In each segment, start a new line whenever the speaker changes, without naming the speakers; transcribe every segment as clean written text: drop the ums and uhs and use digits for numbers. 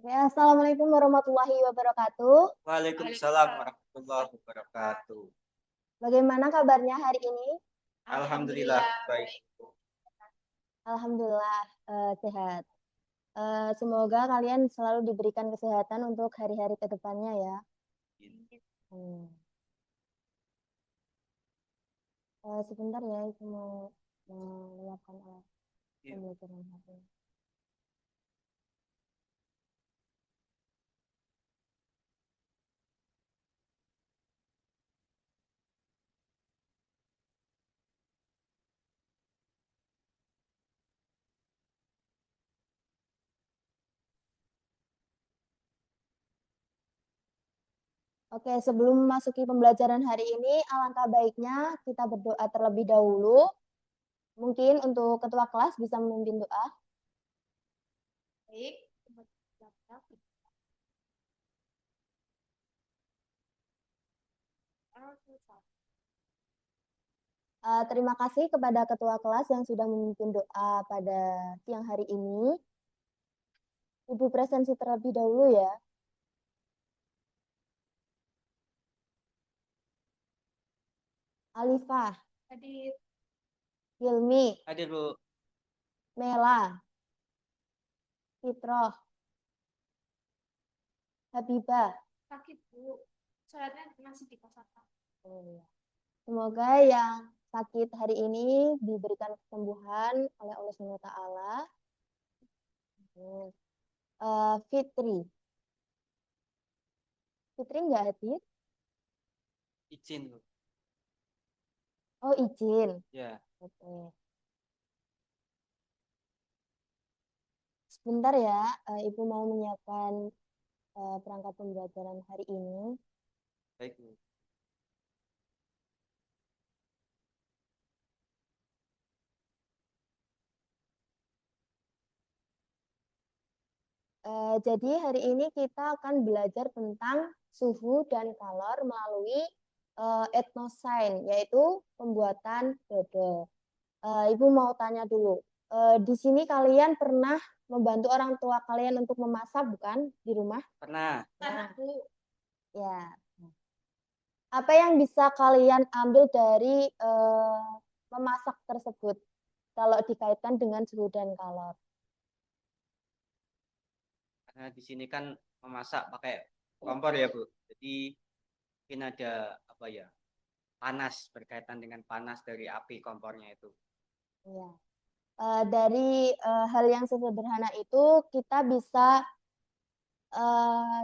Ya, Assalamualaikum warahmatullahi wabarakatuh.
Waalaikumsalam warahmatullahi wabarakatuh.
Bagaimana kabarnya hari ini?
Alhamdulillah baik.
Alhamdulillah sehat. Semoga kalian selalu diberikan kesehatan untuk hari-hari ke depannya ya. Hmm. Sebentar ya, itu mau menyiapkan alat pembelajaran hari ini. Oke, sebelum memasuki pembelajaran hari ini, alangkah baiknya kita berdoa terlebih dahulu. Mungkin untuk ketua kelas bisa memimpin doa. Baik. Terima kasih kepada ketua kelas yang sudah memimpin doa pada siang hari ini. Ibu presensi terlebih dahulu ya. Alifah. Hadir. Hilmi.
Hadir, Bu.
Mela. Fitroh. Habibah.
Sakit, Bu. Soalnya masih di kosan.
Oh, ya. Semoga yang sakit hari ini diberikan kesembuhan oleh Allah SWT. Fitri. Fitri nggak hadir?
Izin, Bu.
Oh, izin.
Ya.
Oke. Sebentar ya, Ibu mau menyiapkan perangkat pembelajaran hari ini.
Baik, Bu.
Jadi hari ini kita akan belajar tentang suhu dan kalor melalui etnosain, yaitu pembuatan dodol. Ibu mau tanya dulu, di sini kalian pernah membantu orang tua kalian untuk memasak, bukan, di rumah?
Pernah.
Pernah, Bu.
Ya. Apa yang bisa kalian ambil dari memasak tersebut kalau dikaitkan dengan suhu dan kalor?
Karena di sini kan memasak pakai kompor ya, Bu. Jadi mungkin ada apa ya? Panas, berkaitan dengan panas dari api kompornya itu.
Ya. Dari hal yang sesederhana itu kita bisa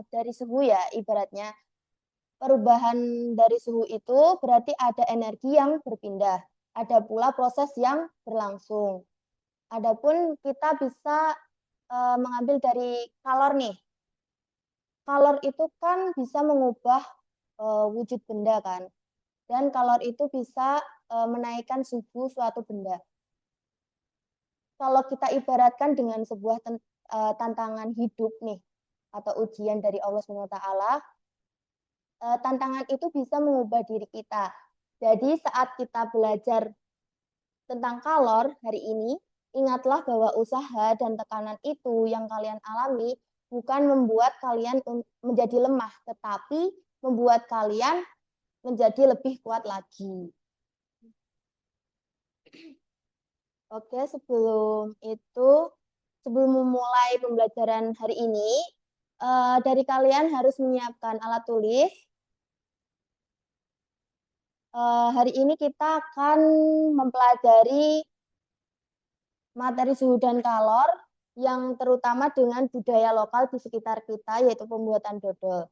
dari suhu ya, ibaratnya perubahan dari suhu itu berarti ada energi yang berpindah, ada pula proses yang berlangsung. Adapun kita bisa mengambil dari kalor nih. Kalor itu kan bisa mengubah wujud benda kan, dan kalor itu bisa menaikkan suhu suatu benda. Kalau kita ibaratkan dengan sebuah tantangan hidup nih, atau ujian dari Allah SWT, tantangan itu bisa mengubah diri kita. Jadi saat kita belajar tentang kalor hari ini, ingatlah bahwa usaha dan tekanan itu yang kalian alami bukan membuat kalian menjadi lemah, tetapi membuat kalian menjadi lebih kuat lagi. Oke, sebelum memulai pembelajaran hari ini, dari kalian harus menyiapkan alat tulis. Hari ini kita akan mempelajari materi suhu dan kalor yang terutama dengan budaya lokal di sekitar kita, yaitu pembuatan dodol.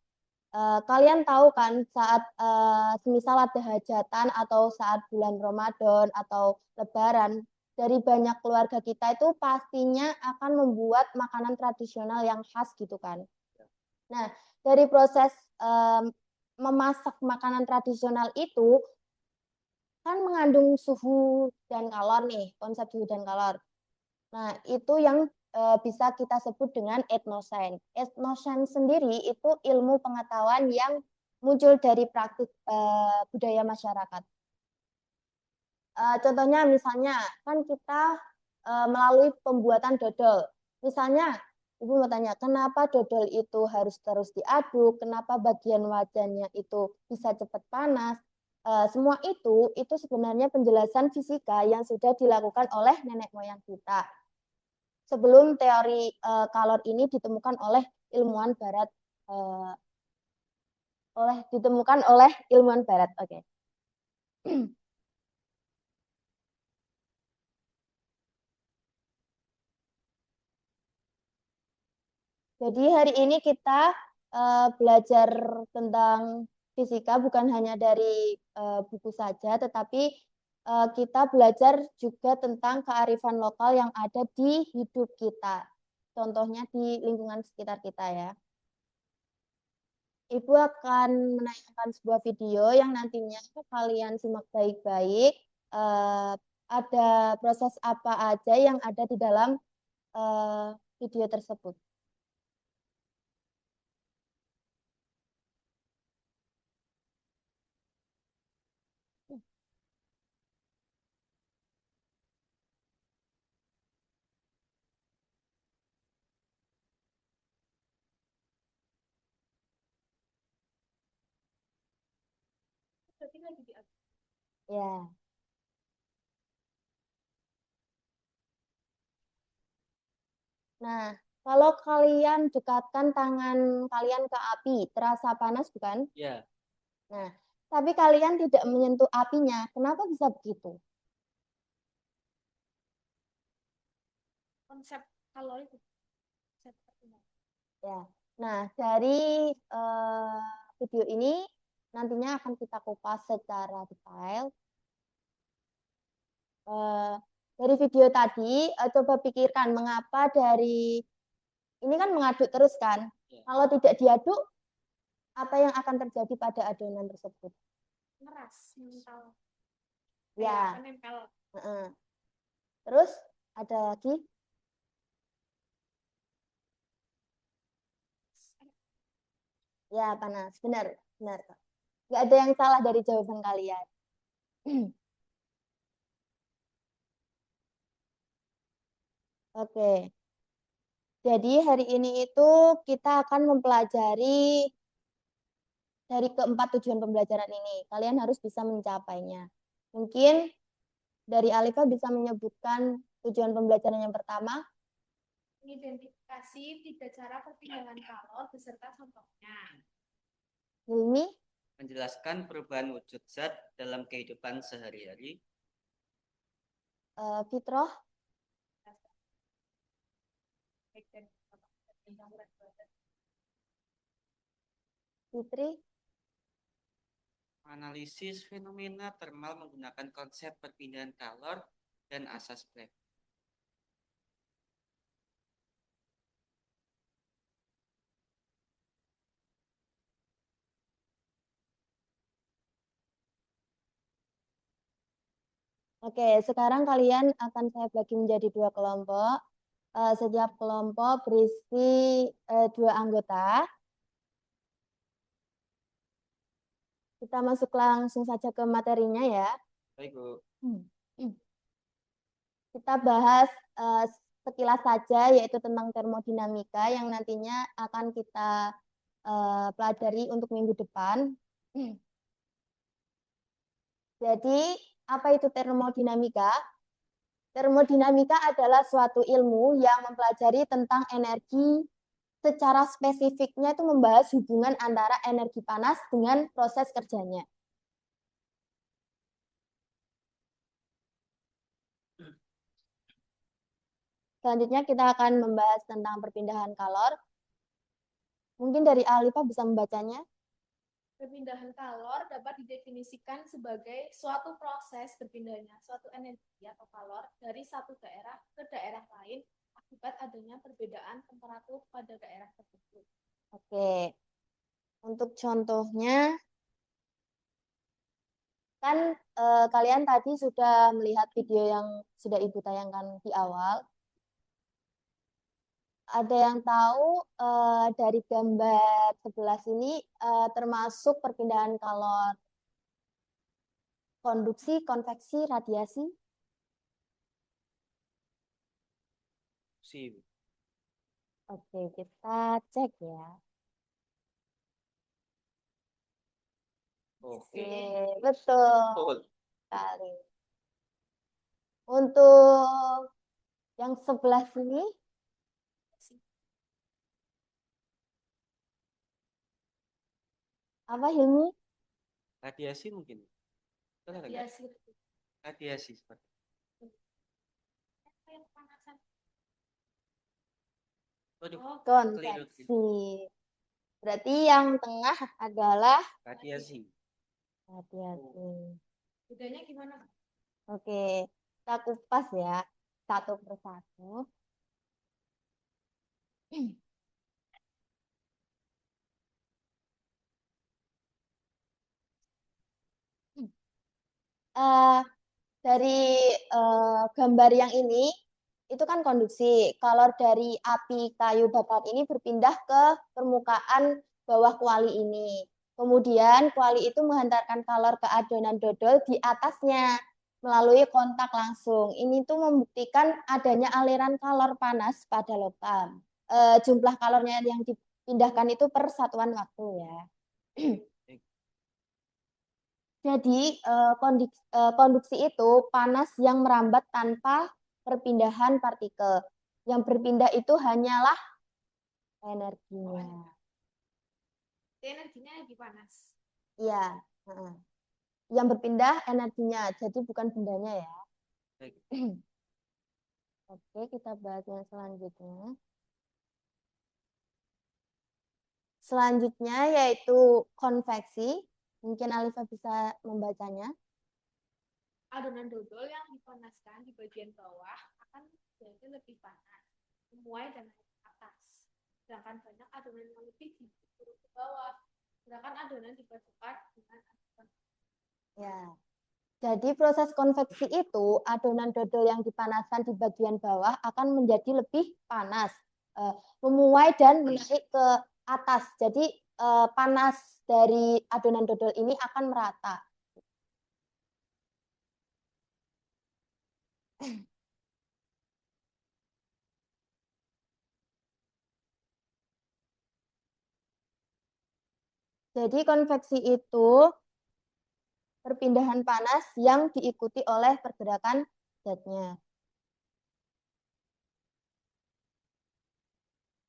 Kalian tahu kan saat semisal ada hajatan atau saat bulan Ramadan atau Lebaran, dari banyak keluarga kita itu pastinya akan membuat makanan tradisional yang khas gitu kan. Nah, dari proses memasak makanan tradisional itu kan mengandung suhu dan kalor nih, konsep suhu dan kalor. Nah, itu yang bisa kita sebut dengan etnosains. Etnosains sendiri itu ilmu pengetahuan yang muncul dari praktik budaya masyarakat. Contohnya misalnya kan kita melalui pembuatan dodol. Misalnya Ibu mau tanya, kenapa dodol itu harus terus diaduk? Kenapa bagian wajannya itu bisa cepat panas? Semua itu sebenarnya penjelasan fisika yang sudah dilakukan oleh nenek moyang kita. Sebelum teori kalor ini ditemukan oleh ilmuwan Barat, Oke. Jadi hari ini kita belajar tentang fisika bukan hanya dari buku saja, tetapi kita belajar juga tentang kearifan lokal yang ada di hidup kita. Contohnya di lingkungan sekitar kita ya. Ibu akan menayangkan sebuah video yang nantinya kalian simak baik-baik. Ada proses apa aja yang ada di dalam video tersebut.
Berarti lagi diaduk.
Ya. Nah, kalau kalian dekatkan tangan kalian ke api, terasa panas bukan?
Ya,
Nah, tapi kalian tidak menyentuh apinya. Kenapa bisa begitu?
Konsep kalor itu. Konsep pertumbuhan.
Ya. Nah, dari video ini nantinya akan kita kupas secara detail. Dari video tadi, coba pikirkan mengapa dari ini kan mengaduk terus kan?
Ya.
Kalau tidak diaduk, apa yang akan terjadi pada adonan tersebut?
Ngeras, mental.
Ya.
Kayak nempel.
Terus ada lagi? Ya, panas. Benar, benar. Nggak ada yang salah dari jawaban kalian. Oke. Jadi hari ini itu kita akan mempelajari dari keempat tujuan pembelajaran ini. Kalian harus bisa mencapainya. Mungkin dari Alifa bisa menyebutkan tujuan pembelajaran yang pertama.
Mengidentifikasi 3 cara perpindahan kalor beserta contohnya.
Ini
menjelaskan perubahan wujud zat dalam kehidupan sehari-hari.
Fitroh. Fitri.
Analisis fenomena termal menggunakan konsep perpindahan kalor dan asas Planck.
Oke, sekarang kalian akan saya bagi menjadi 2 kelompok. Setiap kelompok berisi 2 anggota. Kita masuk langsung saja ke materinya ya.
Baik, Bu.
Kita bahas sekilas saja yaitu tentang termodinamika yang nantinya akan kita pelajari untuk minggu depan. Jadi, apa itu termodinamika? Termodinamika adalah suatu ilmu yang mempelajari tentang energi, secara spesifiknya itu membahas hubungan antara energi panas dengan proses kerjanya. Selanjutnya kita akan membahas tentang perpindahan kalor. Mungkin dari Alifa bisa membacanya.
Perpindahan kalor dapat didefinisikan sebagai suatu proses berpindahnya suatu energi atau kalor dari satu daerah ke daerah lain akibat adanya perbedaan temperatur pada daerah tersebut.
Oke. Untuk contohnya, kan kalian tadi sudah melihat video yang sudah Ibu tayangkan di awal. Ada yang tahu dari gambar 11 ini termasuk perpindahan kalor konduksi, konveksi, radiasi? Oke, kita cek ya.
Oke.
Betul
Betul.
sekali. Untuk yang sebelah sini, apa Hilmi?
Radiasi mungkin. Betul nggak?
Radiasi.
Radiasi seperti
Yang kepanasan.
Waduh,
Oh,
keliru.
Konveksi. Berarti yang tengah adalah
Radiasi.
radiasi.
bedanya gimana?
Oke, kita kupas ya satu persatu. Eh, dari gambar yang ini itu kan konduksi. Kalau dari api kayu bakar ini berpindah ke permukaan bawah kuali ini. Kemudian kuali itu menghantarkan kalor ke adonan dodol di atasnya melalui kontak langsung. Ini tuh membuktikan adanya aliran kalor panas pada logam. Jumlah kalornya yang dipindahkan itu per satuan waktu ya. Jadi konduksi itu panas yang merambat tanpa perpindahan partikel. Yang berpindah itu hanyalah energinya.
Energinya lebih panas.
Iya. Yang berpindah energinya, jadi bukan bendanya ya. Oke, kita bahas yang selanjutnya. Selanjutnya yaitu konveksi. Mungkin Alifa bisa membacanya.
Adonan dodol yang dipanaskan di bagian bawah akan menjadi lebih panas, memuai dan naik ke atas. Sedangkan banyak adonan yang lebih diturun ke bawah. Sedangkan adonan dipadukan dengan adonan.
Ya. Jadi proses konveksi itu adonan dodol yang dipanaskan di bagian bawah akan menjadi lebih panas, memuai dan menaik ke atas. Jadi panas dari adonan dodol ini akan merata. Jadi konveksi itu perpindahan panas yang diikuti oleh pergerakan zatnya.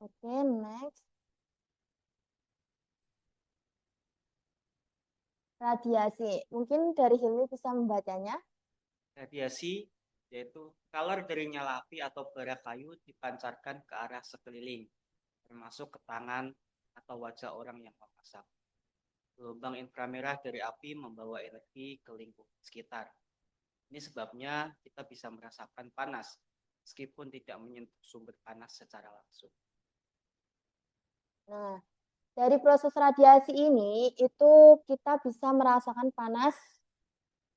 Oke, next. Radiasi. Mungkin dari Hilmi bisa membacanya.
Radiasi yaitu kalor dari nyala api atau bara kayu dipancarkan ke arah sekeliling, termasuk ke tangan atau wajah orang yang memasak. Gelombang inframerah dari api membawa energi ke lingkungan sekitar. Ini sebabnya kita bisa merasakan panas, meskipun tidak menyentuh sumber panas secara langsung.
Nah, dari proses radiasi ini, itu kita bisa merasakan panas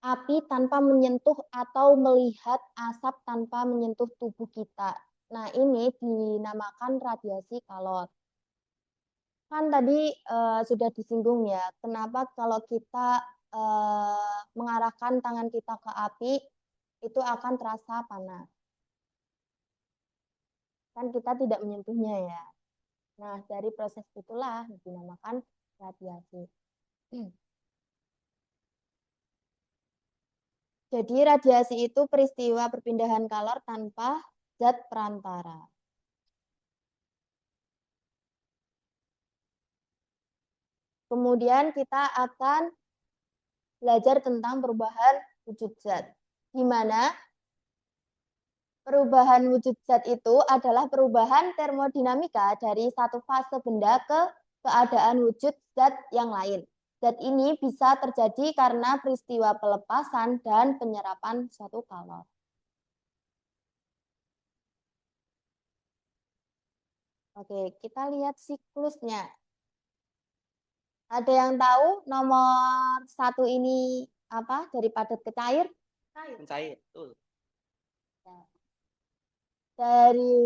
api tanpa menyentuh atau melihat asap tanpa menyentuh tubuh kita. Nah, ini dinamakan radiasi kalor. Kan tadi sudah disinggung ya, kenapa kalau kita mengarahkan tangan kita ke api, itu akan terasa panas. Kan kita tidak menyentuhnya ya. Nah, dari proses itulah dinamakan radiasi. Jadi radiasi itu peristiwa perpindahan kalor tanpa zat perantara. Kemudian kita akan belajar tentang perubahan wujud zat. Di mana perubahan wujud zat itu adalah perubahan termodinamika dari satu fase benda ke keadaan wujud zat yang lain. Zat ini bisa terjadi karena peristiwa pelepasan dan penyerapan suatu kalor. Oke, kita lihat siklusnya. Ada yang tahu nomor satu ini apa dari padat ke cair?
Mencair, betul.
Dari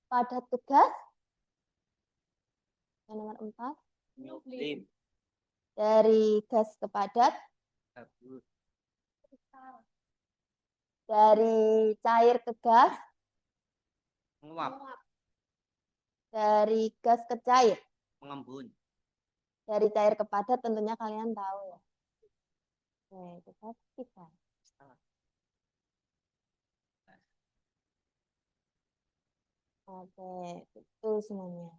padat ke gas? Yang nomor 4.
Nyoblim,
Dari gas ke padat?
kabut,
Dari cair ke gas?
menguap,
Dari gas ke cair.
Mengembun.
Dari cair ke padat tentunya kalian tahu ya. Oke, kita buktikan. Oke, betul semuanya.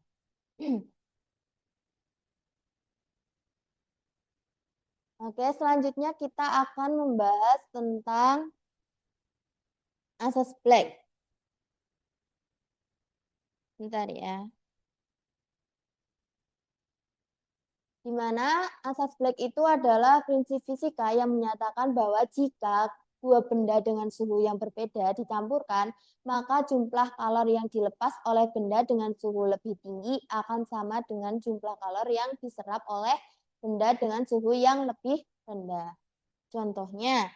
Oke, selanjutnya kita akan membahas tentang asas Black. Bentar ya. Di mana asas Black itu adalah prinsip fisika yang menyatakan bahwa jika dua benda dengan suhu yang berbeda dicampurkan, maka jumlah kalor yang dilepas oleh benda dengan suhu lebih tinggi akan sama dengan jumlah kalor yang diserap oleh benda dengan suhu yang lebih rendah. Contohnya,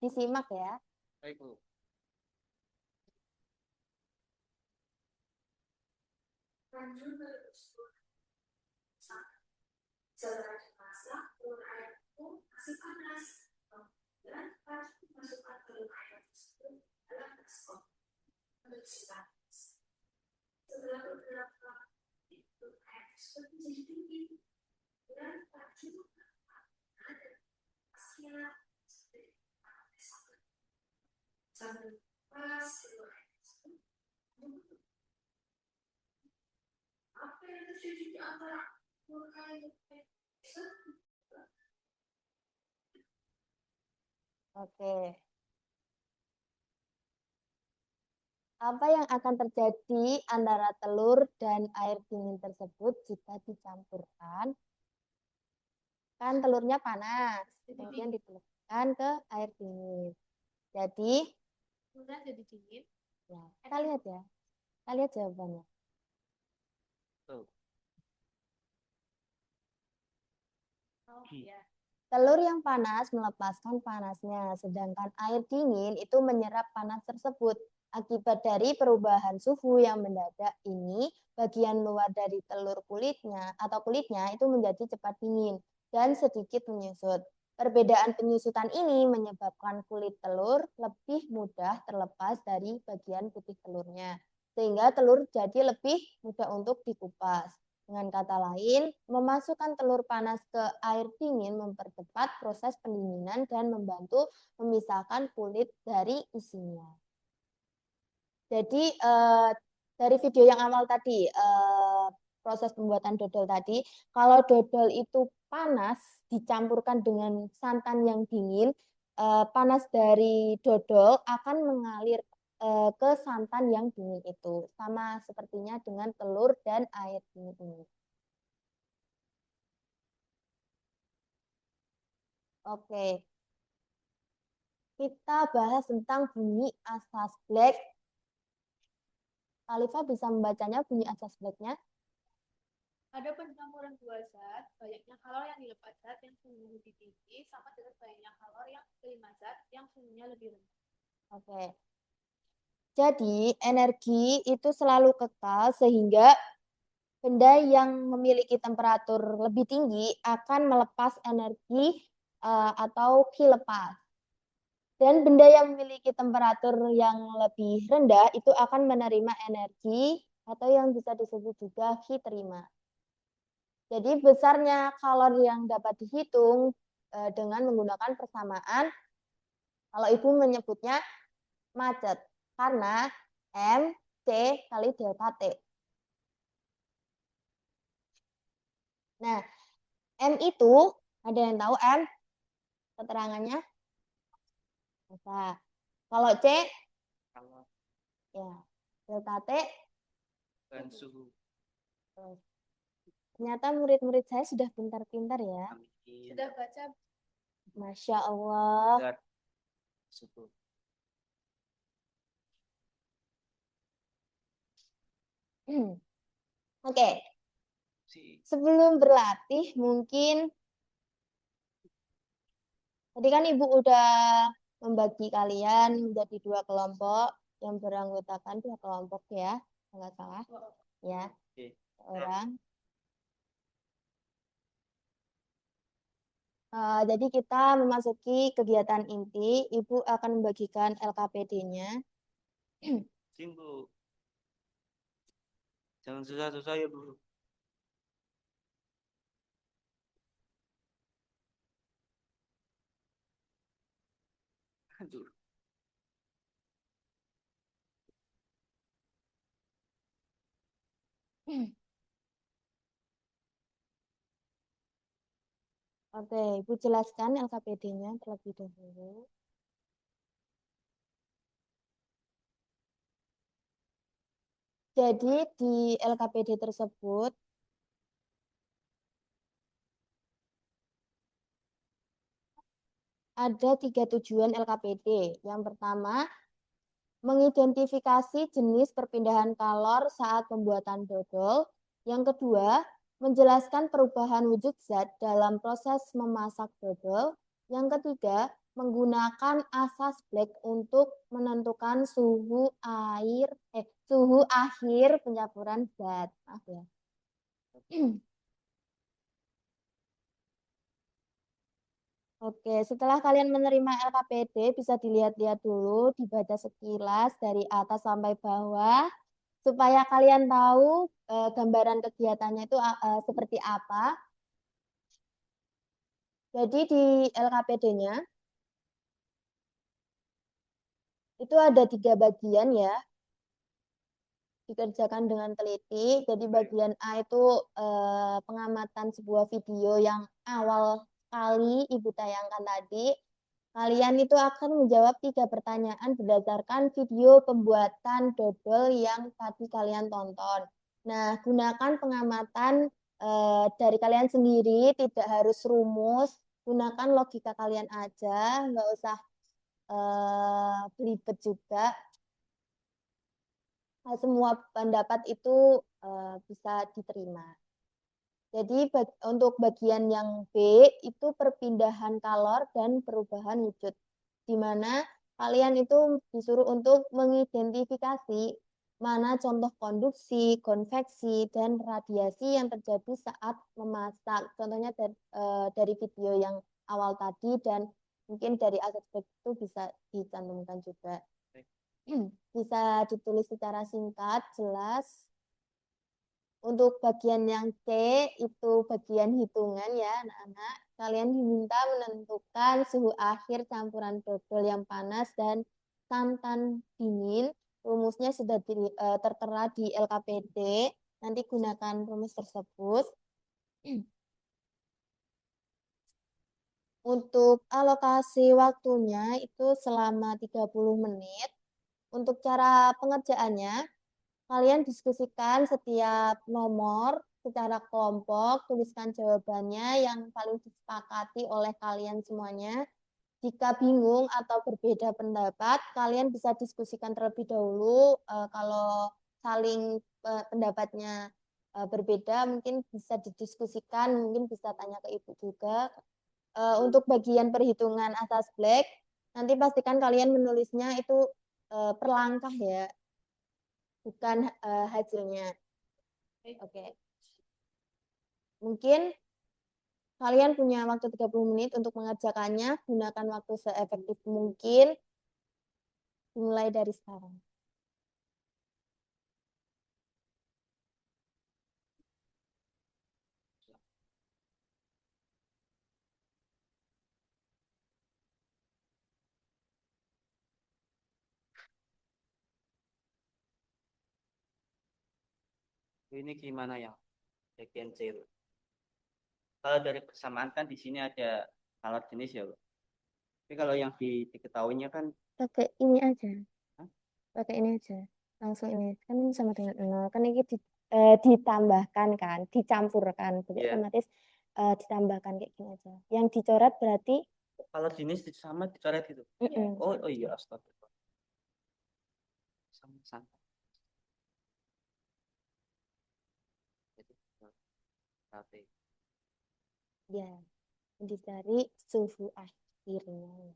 disimak ya.
Baik, Bu.
Setelah dimasak, telur ayam itu masih panas. Kemudian masukkan telur ayam tersebut dalam baskom untuk dipanas. Setelah beberapa menit, telur ayam tersebut menjadi dingin. Kemudian baju ada pasnya seperti sambil pas telur ayam tersebut. Apa yang terjadi di antara telur ayam tersebut?
Oke. Apa yang akan terjadi antara telur dan air dingin tersebut jika dicampurkan? Kan telurnya panas, kemudian ditelurkan ke air dingin. Jadi,
Kemudian jadi dingin.
ya, kita lihat ya. Kita lihat jawabannya.
Tuh.
Oh ya.
Telur yang panas melepaskan panasnya, sedangkan air dingin itu menyerap panas tersebut. Akibat dari perubahan suhu yang mendadak ini, bagian luar dari telur kulitnya itu menjadi cepat dingin dan sedikit menyusut. Perbedaan penyusutan ini menyebabkan kulit telur lebih mudah terlepas dari bagian putih telurnya, sehingga telur jadi lebih mudah untuk dikupas. Dengan kata lain, memasukkan telur panas ke air dingin mempercepat proses pendinginan dan membantu memisahkan kulit dari isinya. Jadi dari video yang awal tadi, proses pembuatan dodol tadi, kalau dodol itu panas dicampurkan dengan santan yang dingin, panas dari dodol akan mengalir ke santan yang dingin itu. Sama sepertinya dengan telur dan air dingin ini. Oke. Kita bahas tentang bunyi asas Black. Alifah bisa membacanya bunyi asas Black-nya?
Ada pencampuran dua zat, banyaknya kalor yang dilepas zat yang suhunya lebih tinggi sama dengan banyaknya kalor yang diterima zat yang suhunya lebih rendah.
Oke. Jadi, energi itu selalu kekal sehingga benda yang memiliki temperatur lebih tinggi akan melepas energi atau Q lepas. Dan benda yang memiliki temperatur yang lebih rendah itu akan menerima energi atau yang bisa disebut juga Q terima. Jadi besarnya kalor yang dapat dihitung dengan menggunakan persamaan, kalau Ibu menyebutnya macet, karena M, C kali delta T. Nah, M itu, ada yang tahu M? Keterangannya? Bisa. Kalau C,
Kalau
ya, delta T.
dan suhu.
Ternyata murid-murid saya sudah pintar-pintar ya.
Amin.
Sudah baca
Masya Allah.
Dan suhu.
Oke.
Si
Sebelum berlatih mungkin tadi kan Ibu udah membagi kalian menjadi 2 kelompok yang beranggotakan 2 kelompok ya, nggak salah ya,
Oke.
orang. Jadi kita memasuki kegiatan inti. Ibu akan membagikan LKPD-nya.
Simbu. Jangan susah-susah ya, Bu. Aduh.
Oke, Ibu jelaskan LKPD-nya terlebih dahulu. Jadi di LKPD tersebut ada 3 tujuan LKPD. Yang pertama, mengidentifikasi jenis perpindahan kalor saat pembuatan dodol. Yang kedua, menjelaskan perubahan wujud zat dalam proses memasak dodol. Yang ketiga, menggunakan asas Black untuk menentukan suhu akhir pencampuran zat. Maaf ya. Oke, setelah kalian menerima LKPD, bisa dilihat-lihat dulu, dibaca sekilas dari atas sampai bawah, supaya kalian tahu gambaran kegiatannya itu seperti apa. Jadi di LKPD-nya itu ada 3 bagian ya, dikerjakan dengan teliti. Jadi bagian A itu pengamatan sebuah video yang awal kali Ibu tayangkan tadi. Kalian itu akan menjawab 3 pertanyaan berdasarkan video pembuatan dodol yang tadi kalian tonton. Nah, gunakan pengamatan dari kalian sendiri, tidak harus rumus. Gunakan logika kalian aja, nggak usah belibet juga. Semua pendapat itu bisa diterima. Jadi untuk bagian yang B itu perpindahan kalor dan perubahan wujud, di mana kalian itu disuruh untuk mengidentifikasi mana contoh konduksi, konveksi, dan radiasi yang terjadi saat memasak. Contohnya dari video yang awal tadi dan mungkin dari aspek itu bisa dicantumkan juga. Bisa ditulis secara singkat, jelas. Untuk bagian yang C itu bagian hitungan ya anak-anak. Kalian diminta menentukan suhu akhir campuran dodol yang panas dan santan dingin. Rumusnya sudah tertera di LKPD. Nanti gunakan rumus tersebut. Untuk alokasi waktunya itu selama 30 menit. Untuk cara pengerjaannya, kalian diskusikan setiap nomor secara kelompok, tuliskan jawabannya yang paling disepakati oleh kalian semuanya. Jika bingung atau berbeda pendapat, kalian bisa diskusikan terlebih dahulu. Kalau saling pendapatnya berbeda, mungkin bisa didiskusikan, mungkin bisa tanya ke ibu juga. Untuk bagian perhitungan asas Black, nanti pastikan kalian menulisnya itu per langkah ya, bukan hasilnya. Oke. Mungkin kalian punya waktu 30 menit untuk mengerjakannya, gunakan waktu seefektif mungkin, dimulai dari sekarang.
Ini gimana ya? Bagian C. Kalau dari persamaan kan di sini ada kalor jenis ya, Bu. Tapi kalau yang diketahuinya kan
Pakai ini aja.
Hah?
Pakai ini aja. Langsung ini. Kan sama dengan 0. Kan ini ditambahkan kan, dicampurkan. Jadi
Iya.
otomatis ditambahkan kayak gini aja. Yang dicoret berarti
kalor jenis sama dicoret itu. Oh iya, astagfirullah. Sama santan. Jadi sate.
ya dicari suhu akhirnya.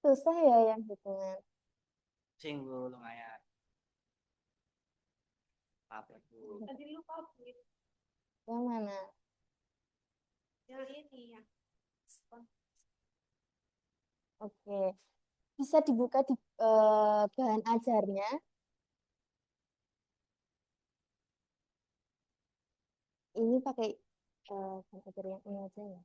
Susah ya yang hitungan.
Sing Bu, lumayan. Apa Bu?
Tadi lupa Bu,
Yang mana?
yang ini yang respon.
Oke. Bisa dibuka di bahan ajarnya. Ini pakai bahan ajar yang ini aja ya.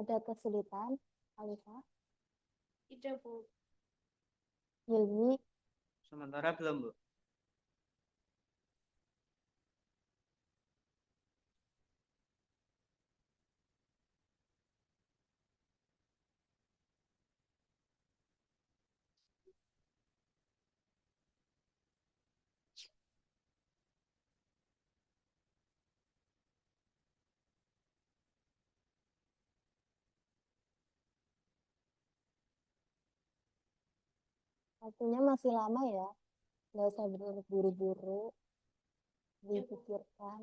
Ada kesulitan, Alisa?
Tidak, Bu.
Hilmi?
Sementara belum, Bu.
Waktunya masih lama ya. Nggak usah buru-buru,
Ya, Bu.
dipikirkan.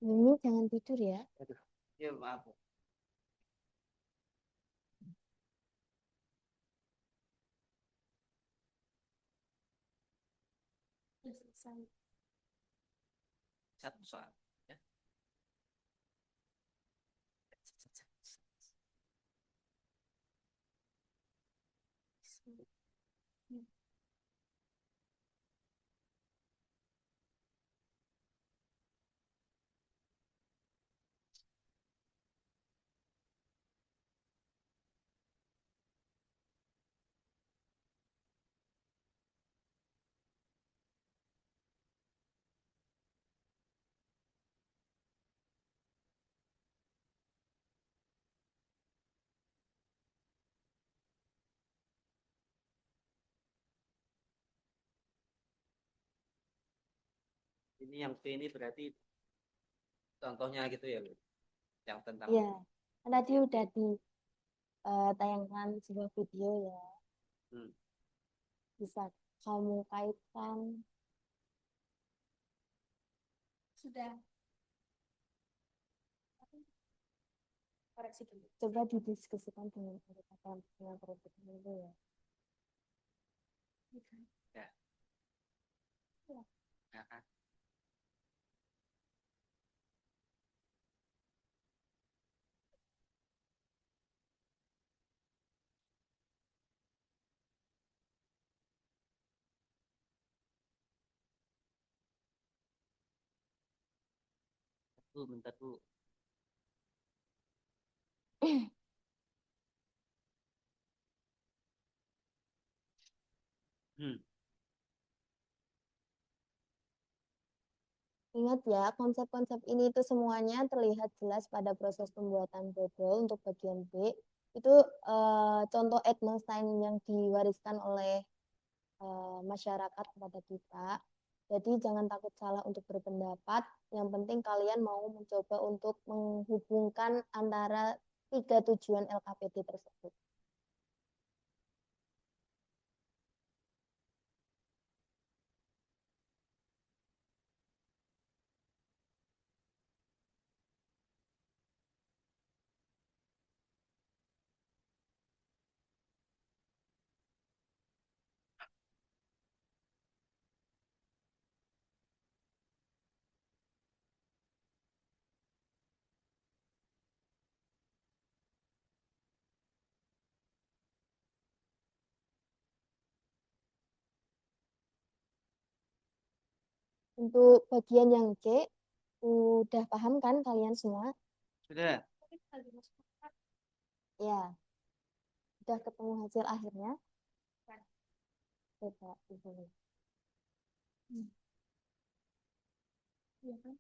Hilmi jangan tidur ya.
Aduh. Ya, maaf, Bu.
Sudah selesai.
Satu soal. Ya. Ini yang P ini berarti contohnya gitu ya, Bu. Yang tentang
Iya, kan tadi udah ditayangkan sebuah video ya.
Hmm.
Bisa kamu kaitkan.
Sudah. Koreksi dulu.
Coba didiskusikan dengan produk dulu ya.
Ya.
Ya.
Ya, kan? Bu, bentar, Bu. Hmm.
Ingat ya, konsep-konsep ini itu semuanya terlihat jelas pada proses pembuatan dodol untuk bagian B. Itu contoh etnosign yang diwariskan oleh masyarakat kepada kita. Jadi jangan takut salah untuk berpendapat. Yang penting kalian mau mencoba untuk menghubungkan antara tiga tujuan LKPD tersebut. Untuk bagian yang C, udah paham kan kalian semua?
Sudah.
Ya, udah ketemu hasil akhirnya? Coba dulu.
Iya kan?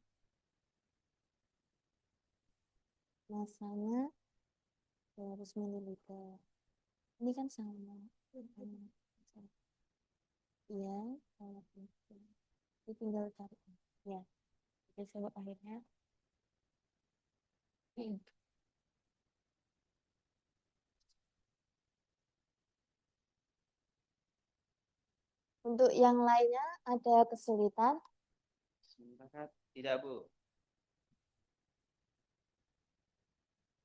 Masanya 200 ml. Ini kan sama. Iya, kalau gitu. Jadi tinggal cari. Ya, hasil akhirnya. Untuk yang lainnya ada kesulitan?
Sebentar. Tidak, Bu.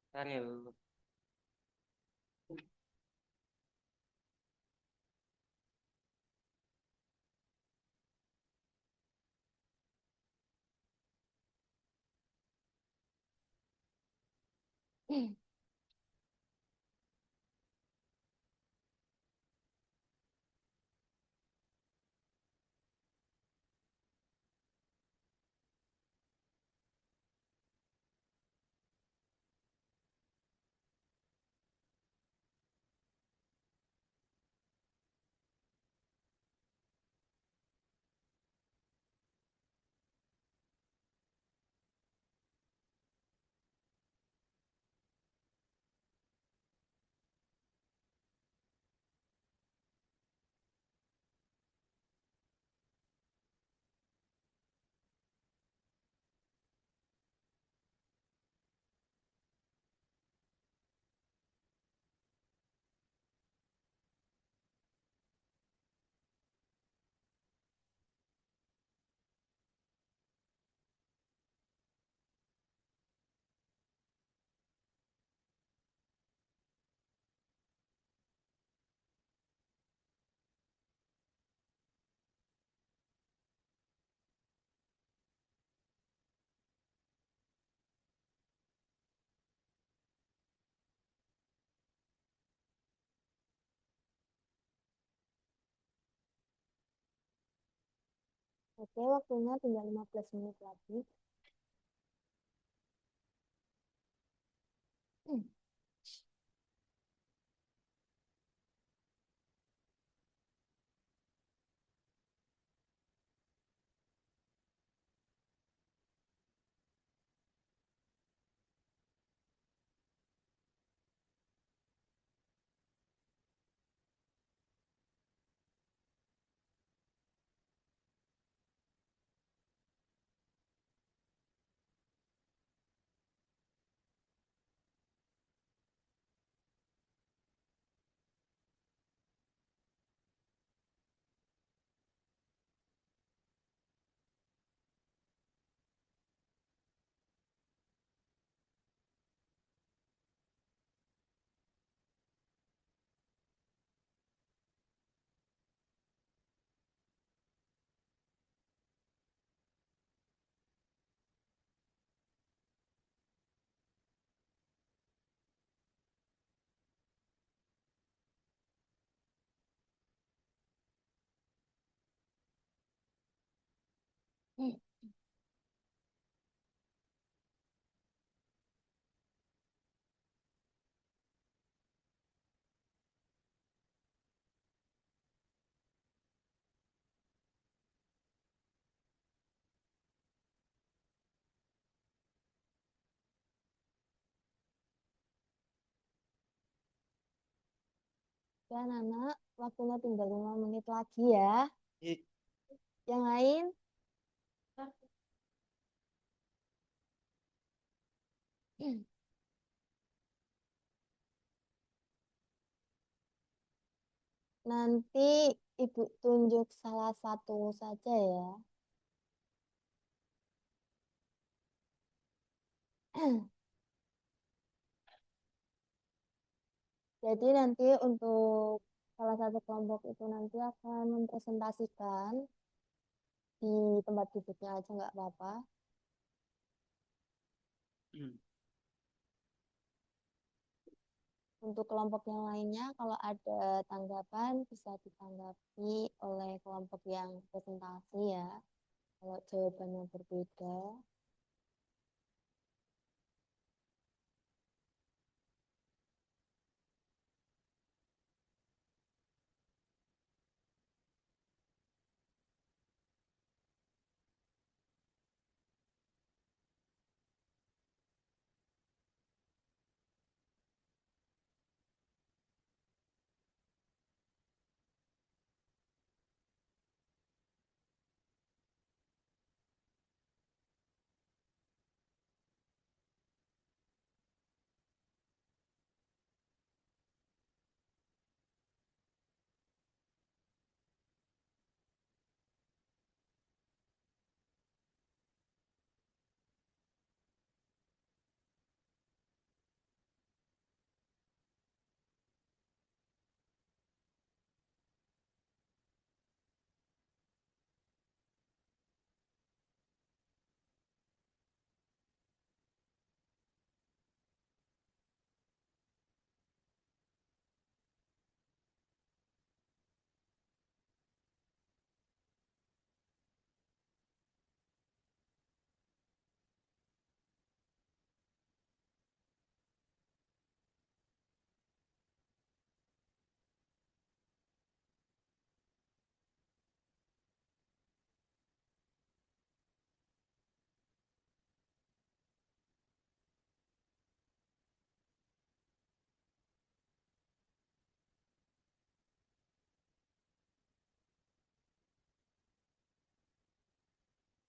Bentar ya, Bu.
Oke, waktunya tinggal 15 menit lagi. Oke, Nana, waktunya tinggal 5 menit lagi ya.
Ih,
Yang lain? Nanti Ibu tunjuk salah satu saja ya. Jadi nanti untuk salah satu kelompok itu nanti akan mempresentasikan di tempat duduknya aja nggak apa-apa. Untuk kelompok yang lainnya, kalau ada tanggapan bisa ditanggapi oleh kelompok yang presentasi ya. Kalau jawabannya berbeda.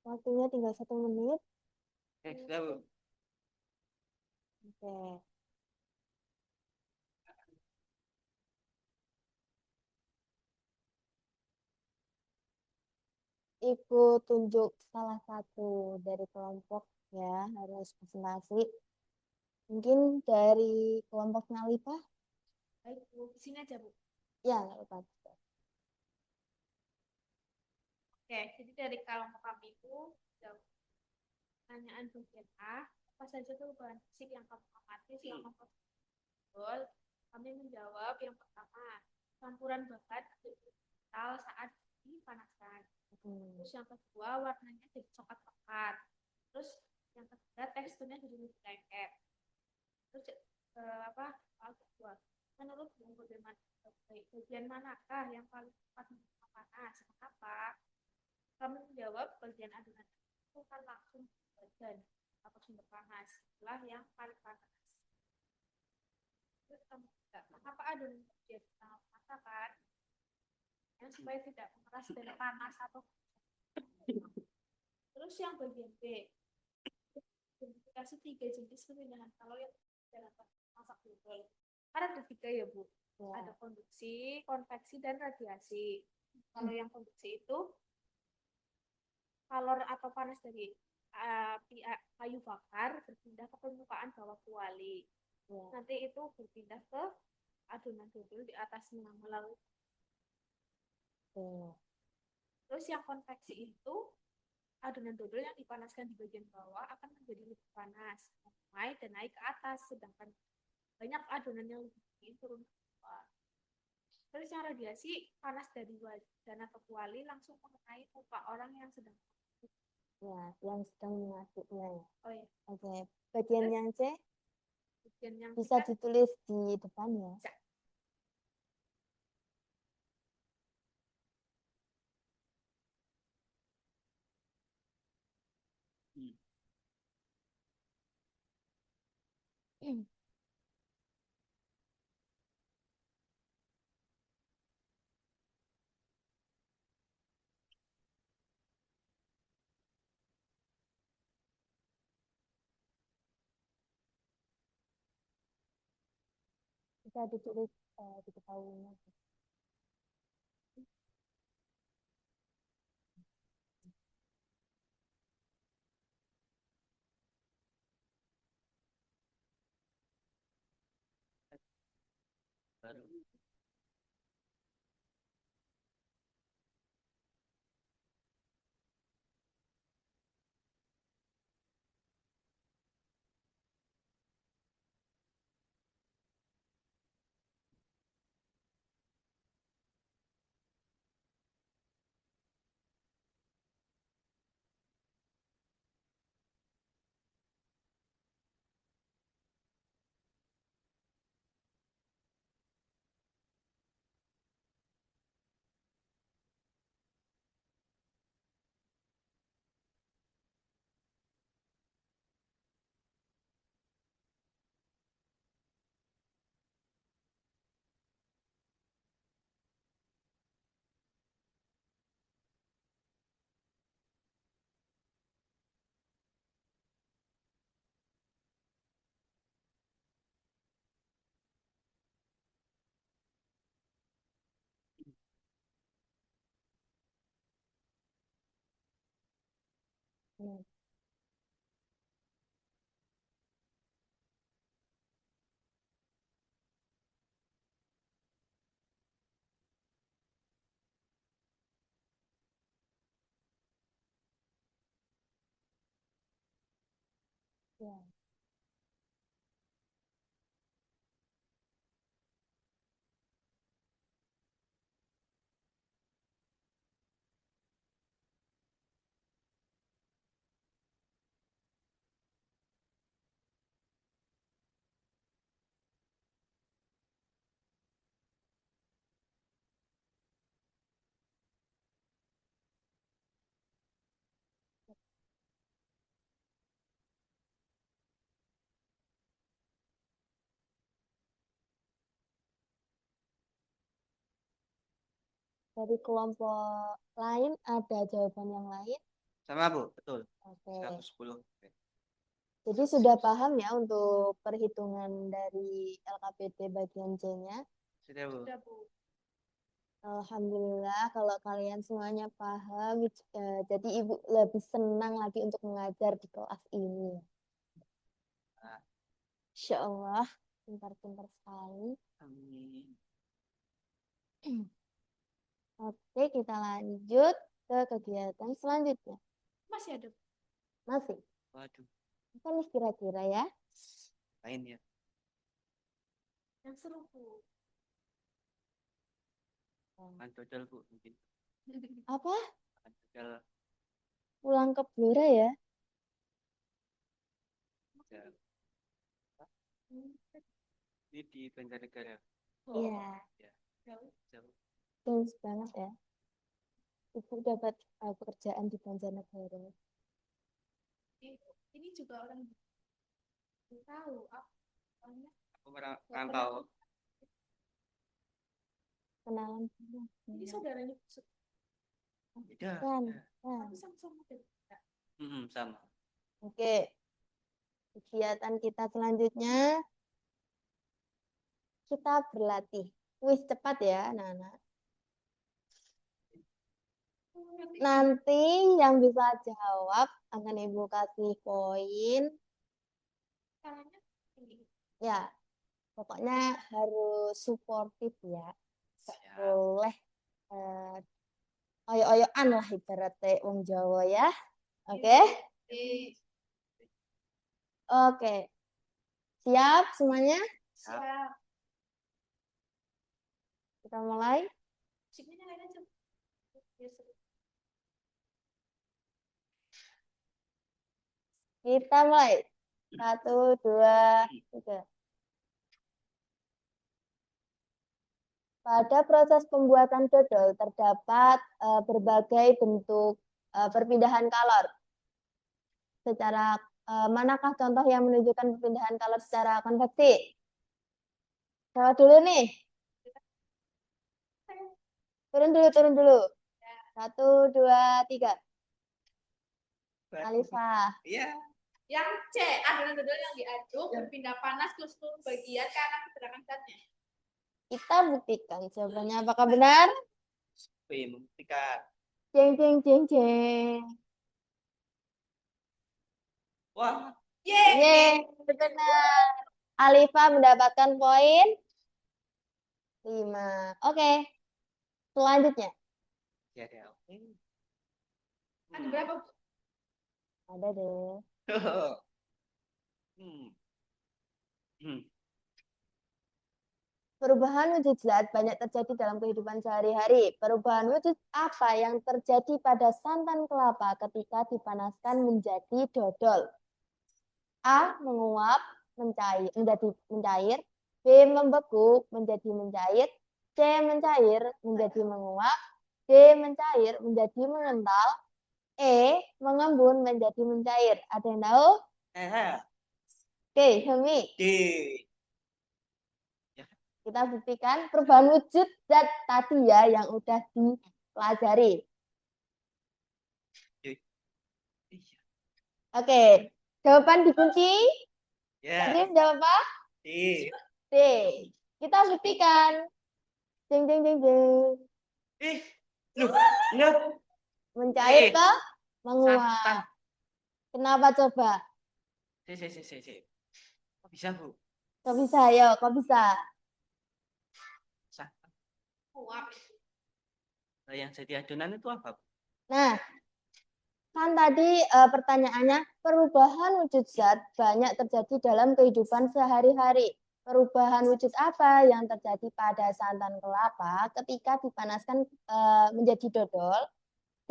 Waktunya tinggal 1 menit.
sudah, Bu.
Oke. Ibu tunjuk salah satu dari kelompok ya, harus presentasi. Mungkin dari kelompoknya Alifah?
Baik, Bu. Di sini aja, Bu.
Ya, nggak apa-apa.
Oke, jadi dari kelompok kami itu jawab pertanyaan bagian A, apa saja tuh bahan fisik yang kamu amati selama proses goal? Kami menjawab yang pertama, campuran bahan digital saat dipanaskan. Terus yang kedua, warnanya jadi coklat pekat. Terus yang ketiga, teksturnya jadi lebih lengket. Terus apa? Kedua, menurut Bu, bagaimana bagian manakah yang paling cepat menerima panas? Kenapa? Kami menjawab bagian adonan itu kan langsung badan atau sumber panas, itulah yang paling panas. Terus kamu juga, mengapa adonan bagian sangat panas kan? Yang supaya tidak mengeras dan panas atau. Terus yang bagian B, identifikasi 3 jenis pemindahan kalori yang dapat masak dodol. Ada 3 ya, Bu.
Ya.
Ada konduksi, konveksi, dan radiasi. Kalau yang konduksi itu kalor atau panas dari kayu bakar berpindah ke permukaan bawah kuali.
Ya.
Nanti itu berpindah ke adonan dodol di atasnya melalui.
Ya.
Terus yang konveksi itu adonan dodol yang dipanaskan di bagian bawah akan menjadi lebih panas, naik dan naik ke atas, sedangkan banyak adonan yang lebih dingin turun ke bawah. Terus yang radiasi panas dari wajan atau kuali langsung mengenai muka orang yang sedang.
Ya, yang sedang mengaduknya ya.
Oh ya.
Oke, bagian
Terus,
yang C
bagian yang
bisa
kita,
ditulis di depan ya.
bisa.
Bisa ditulis diketahui.
Baru.
Hmm. Ya. Dari kelompok lain ada jawaban yang lain.
Sama Bu, betul.
Oke.
110. Oke.
Jadi sudah paham ya untuk perhitungan dari LKPD bagian C-nya.
Sudah Bu.
Sudah, Bu.
Alhamdulillah kalau kalian semuanya paham, jadi Ibu lebih senang lagi untuk mengajar di kelas ini.
Ah.
Insya Allah, pintar-pintar sekali.
Amin.
Oke, kita lanjut ke kegiatan selanjutnya.
Masih ada, Bu.
Masih,
Waduh,
apa nih kira-kira ya?
lain ya.
Yang seru, Bu.
Makan dodol Bu, mungkin.
Apa?
Makan dodol.
Pulang ke Blora ya?
Ya. Ini di Banjarnegara.
Iya,
Ya,
Jauh.
jauh.
bagus banget ya. Ibu dapat pekerjaan di Banjarnegara.
Ini juga orang tahu apa namanya.
Aku merantau.
Kenalan dulu.
Ini saudaranya Bu.
Beda.
Kan,
Ya.
kan.
Tapi sama-sama dari kita.
Sama.
Oke, kegiatan kita selanjutnya kita berlatih. Wis cepat ya, Nana. Nanti yang bisa jawab akan Ibu kasih poin.
Caranya ini.
Ya, pokoknya harus suportif ya. Gak
Siap.
boleh oyo-oyoan lah ibaratnya wong Jawa ya. Oke? Oke. Siap semuanya?
Siap.
Kita mulai.
Musiknya nyalain aja. Biar seru.
Kita mulai. 1, 2, 3. Pada proses pembuatan dodol terdapat berbagai bentuk perpindahan kalor. Secara manakah contoh yang menunjukkan perpindahan kalor secara konveksi? Siapa dulu nih? Turun dulu. 1, 2, 3. Alisa.
Iya.
Yang C, adonan dodol yang diaduk berpindah panas ke seluruh bagian karena pergerakan zatnya.
Kita buktikan jawabannya apakah benar?
Wih, membuktikan.
Jeng jeng jeng jeng.
Wah,
Yeay, benar. Alifa mendapatkan poin 5. Oke, selanjutnya.
ya deh. Oke.
Ada berapa, Bu?
Ada deh.
Hmm. Hmm.
Perubahan wujud zat banyak terjadi dalam kehidupan sehari-hari. Perubahan wujud apa yang terjadi pada santan kelapa ketika dipanaskan menjadi dodol? A. Menguap menjadi mencair. B. Membeku menjadi mencair. C. Mencair menjadi menguap. D. Mencair menjadi mengental. E. Mengembun menjadi mencair. Ada yang tahu?
Eh,
Oke, Helmi.
D.
Kita buktikan perubahan wujud zat tadi ya yang udah dipelajari.
Iya.
Oke, jawaban dikunci.
Ya,
Tadi jawab apa?
D.
D. Kita buktikan. Jeng jeng jeng jeng.
Ih, loh, ya.
Mencair ke
Santan.
menguap. Kenapa coba?
Si. Kok bisa, Bu?
Kok bisa? Yo, kok bisa?
Santan.
Uap.
Nah, yang jadi adonan itu apa, Bu?
Nah, kan tadi pertanyaannya perubahan wujud zat banyak terjadi dalam kehidupan sehari-hari. Perubahan wujud apa yang terjadi pada santan kelapa ketika dipanaskan menjadi dodol?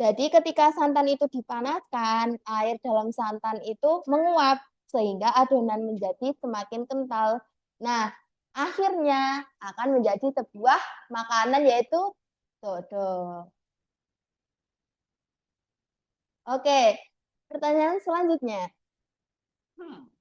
Jadi ketika santan itu dipanaskan, air dalam santan itu menguap sehingga adonan menjadi semakin kental. Nah, akhirnya akan menjadi sebuah makanan yaitu dodol. Oke, pertanyaan selanjutnya.
Hmm.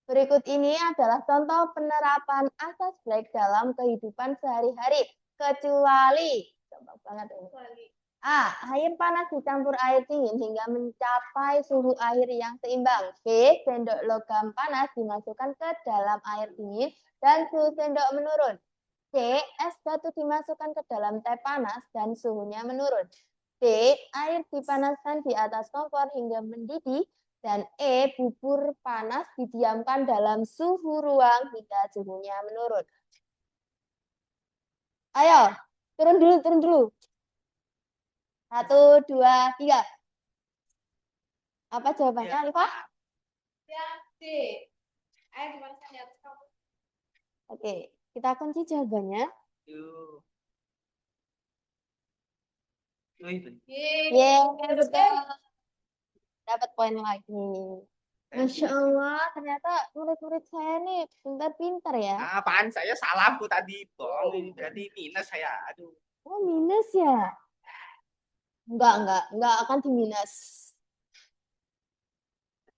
Berikut ini adalah contoh penerapan asas Black dalam kehidupan sehari-hari. Kecuali, gampang banget ini. A. Air panas dicampur air dingin hingga mencapai suhu air yang seimbang. B. Sendok logam panas dimasukkan ke dalam air dingin dan suhu sendok menurun. C. Es batu dimasukkan ke dalam teh panas dan suhunya menurun. D. Air dipanaskan di atas kompor hingga mendidih. Dan E. Bubur panas didiamkan dalam suhu ruang hingga suhunya menurun. Ayo, turun dulu. 1, 2, 3. Apa jawabannya,
Ya.
Alifah?
Ya, D. Ayo gimana saya lihat kamu.
Oke, kita kunci jawabannya.
Yuk. Wih, bener.
Yeay, betul. Dapat poin lagi. Masya Allah, ternyata murid-murid saya nih pintar-pintar ya.
Apaan saya salah, Bu, tadi. Bohong, ini berarti minus saya. Aduh.
Oh, minus ya? Enggak akan di minus.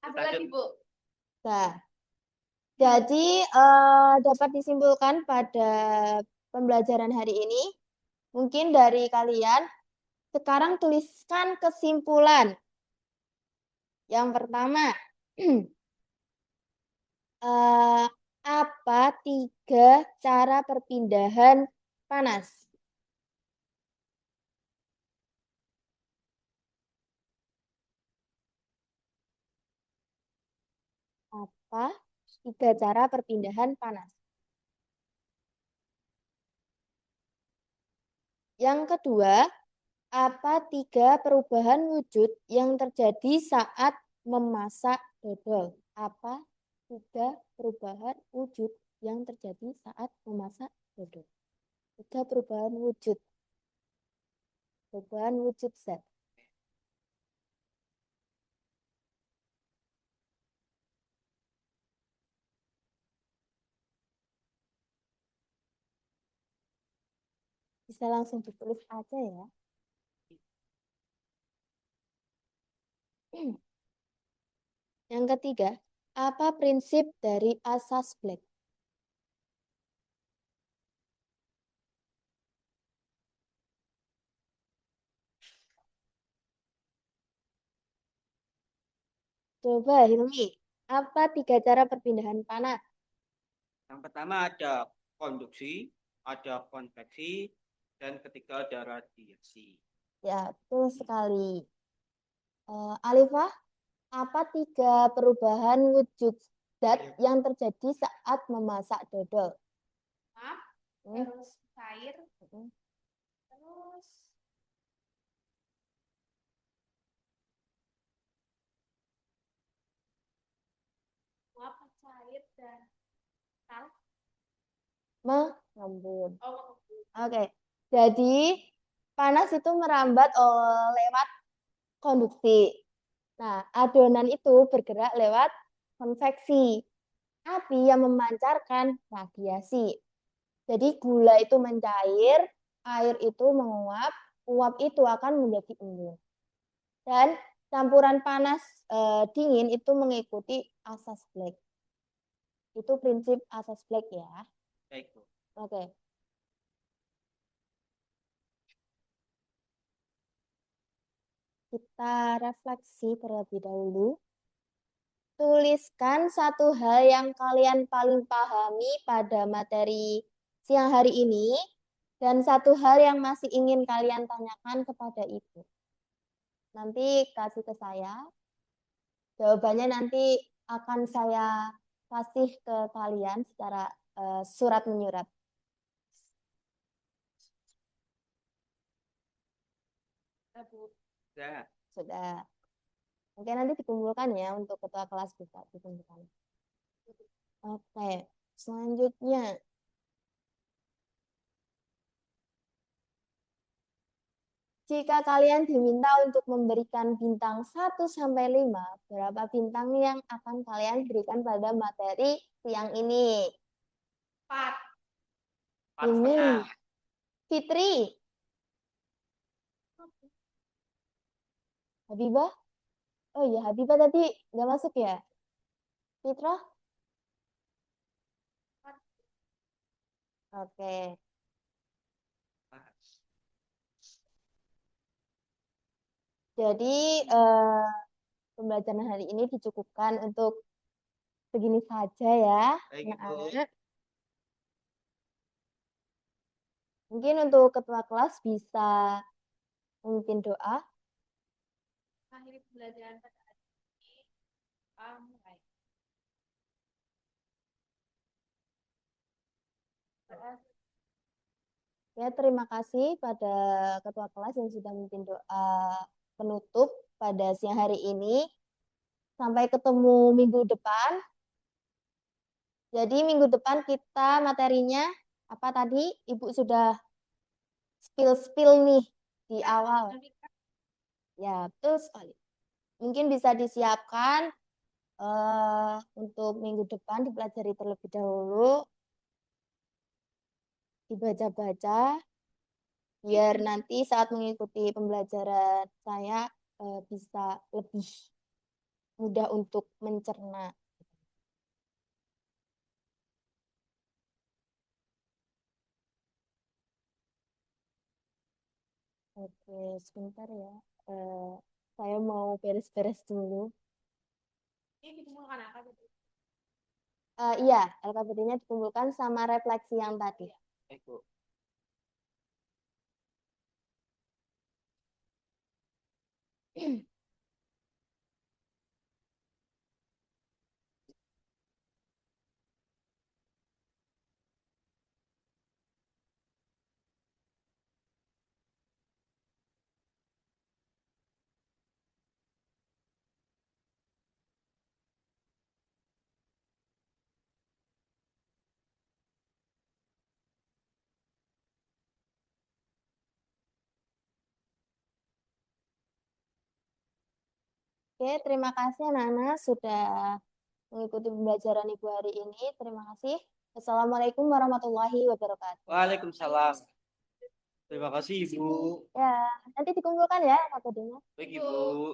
Ada lagi, Bu.
Nah, jadi dapat disimpulkan pada pembelajaran hari ini, mungkin dari kalian, sekarang tuliskan kesimpulan. Yang pertama, apa 3 cara perpindahan panas? Apa 3 cara perpindahan panas? Yang kedua, apa 3 perubahan wujud yang terjadi saat memasak dodol? Apa 3 perubahan wujud yang terjadi saat memasak dodol? 3 perubahan wujud. Perubahan wujud zat. Bisa langsung ditulis aja ya. Yang ketiga, apa prinsip dari asas Black? Coba Hilmi, apa 3 cara perpindahan panas?
Yang pertama ada konduksi, ada konveksi, dan ketiga ada radiasi.
Ya, betul sekali. Alifah, apa 3 perubahan wujud zat yang terjadi saat memasak dodol?
Maaf,
Hmm,
terus cair,
hmm.
terus uap cair dan tal.
Mengembun.
Oh,
Oke, jadi panas itu merambat lewat konduksi. Nah, adonan itu bergerak lewat konveksi. Api yang memancarkan radiasi. Jadi gula itu mencair, air itu menguap, uap itu akan menjadi embun. Dan campuran panas dingin itu mengikuti asas Black. Itu prinsip asas Black ya.
Baik, Bu.
Oke. Kita refleksi terlebih dahulu. Tuliskan satu hal yang kalian paling pahami pada materi siang hari ini dan satu hal yang masih ingin kalian tanyakan kepada ibu. Nanti kasih ke saya. Jawabannya nanti akan saya kasih ke kalian secara surat menyurat.
Sudah.
Sudah. Oke, nanti dikumpulkan ya untuk ketua kelas bisa dikumpulkan. Oke, selanjutnya. Jika kalian diminta untuk memberikan bintang 1-5, berapa bintang yang akan kalian berikan pada materi siang ini?
4.
4,5.
Fitri, Habibah? Oh iya, Habibah tadi nggak masuk ya? Fitra? Oke. Jadi pembelajaran hari ini dicukupkan untuk begini saja ya,
Baik, Bu.
anak-anak. Mungkin untuk ketua kelas bisa memimpin doa.
Akhiri pembelajaran pada hari ini. Mulai.
Ya, terima kasih pada ketua kelas yang sudah memimpin doa penutup pada siang hari ini. Sampai ketemu minggu depan. Jadi minggu depan kita materinya apa tadi? Ibu sudah spill nih di awal. Ya, betul sekali. Mungkin bisa disiapkan untuk minggu depan dipelajari terlebih dahulu, dibaca-baca, biar nanti saat mengikuti pembelajaran saya bisa lebih mudah untuk mencerna. Oke, sebentar ya. Saya mau beres-beres dulu.
Ini dikumpulkan apa gitu?
Iya, LKPD-nya dikumpulkan sama refleksi yang tadi.
Baik, Bu.
Oke, terima kasih anak-anak sudah mengikuti pembelajaran Ibu hari ini. Terima kasih. Assalamualaikum warahmatullahi wabarakatuh.
Waalaikumsalam. Terima kasih, Ibu.
Ya, nanti dikumpulkan ya LKPD-nya.
Baik, Ibu.